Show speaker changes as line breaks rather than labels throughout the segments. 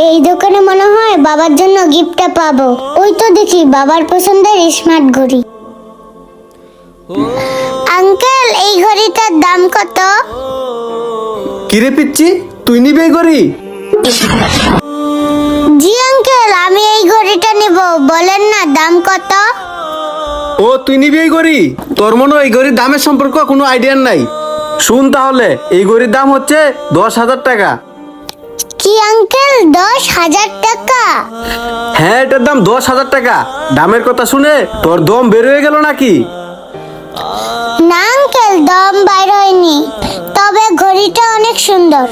এই দোকানে মনে হয় বাবার জন্য গিফটটা পাবো। ওই তো দেখি বাবার পছন্দের স্মার্ট ঘড়ি। আঙ্কেল, এই ঘড়িটার দাম কত?
কিরে পিচ্ছি, তুই নিবি এই ঘড়ি?
জি আঙ্কেল, আমি এই ঘড়িটা নিব। বলেন না দাম কত?
ও, তুই নিবি এই ঘড়ি? তোর মনে হয় এই ঘড়ির দামের সম্পর্কে কোনো আইডিয়া নাই। শুন তাহলে, এই ঘড়ির দাম হচ্ছে 10,000 টাকা।
কি আঙ্কেল, 10,000 টাকা?
হ্যাঁ, এটার দাম 10,000 টাকা। দামের কথা শুনে তোর দম বের হয়ে গেল নাকি?
না আঙ্কেল, দাম বাইর হয়নি, তবে ঘড়িটা অনেক সুন্দর।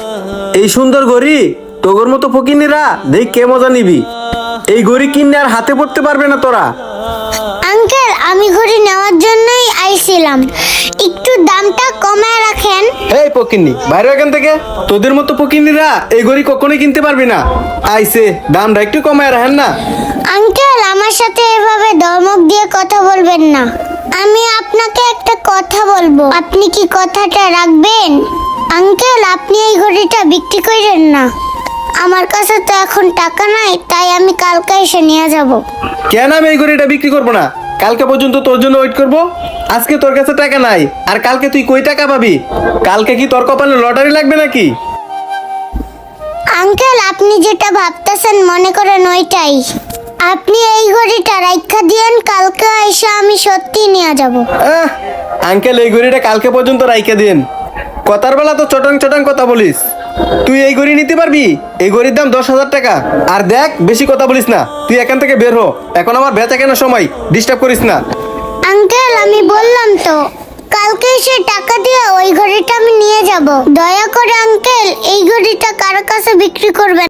এই সুন্দর ঘড়ি তোর মতো ফকিনিরা দেখ কে মজা নিবি। এই ঘড়ি কিনে আর হাতে পড়তে পারবে না তোরা।
আঙ্কেল, আমি ঘড়ি নেওয়ার জন্যই আইছিলাম, একটু দামটা কমায় রাখেন।
এই ফকিন্নি, বাইরে এখান থেকে। তোদের মতো ফকিন্নিরা এই ঘড়ি কখনোই কিনতে পারবি না। আইসে, দামটা একটু কমায় রাখেন না।
আঙ্কেল, আমার সাথে এভাবে ধমক দিয়ে কথা বলবেন না। আমি আপনাকে একটা কথা বলবো, আপনি কি কথাটা রাখবেন? আঙ্কেল, আপনি এই ঘড়িটা বিক্রি করেন না। আমার কাছে তো এখন টাকা নাই, তাই আমি কালকে এসে নিয়ে যাব।
কেন আমি এই ঘড়িটা বিক্রি করবো না? কালকে পর্যন্ত তোর জন্য ওয়েট করবো। আজকে তোর কাছে টাকা নাই, আর কালকে তুই কই টাকা পাবি? কালকে কি তোর কপালে লটারি লাগবে নাকি?
আঙ্কেল, আপনি যেটা ভাবতেছেন মনে করেন ওইটাই। আপনি এই ঘড়িটা রাইখা দিয়েন, কালকে এসে আমি সত্যি নিয়ে যাব।
আঙ্কেল, এই ঘড়িটা কালকে পর্যন্ত রাইখে দিন। কথার বেলা তো চটং চটং কথা বলিস। তুই এই ঘড়ি নিতে পারবি? এই ঘড়ির দাম 10,000 টাকা। আর দেখ, বেশি কথা বলিস না। তুই এখান থেকে বের হ। এখন আমার বেচা কেনার সময়, ডিস্টার্ব করিস না।
আঙ্কেল, আমি বললাম তো কালকে এসে টাকা দিয়ে ওই ঘড়িটা আমি নিয়ে যাব। দয়া করে আঙ্কেল, এই ঘড়িটা কারো কাছে বিক্রি করবেন।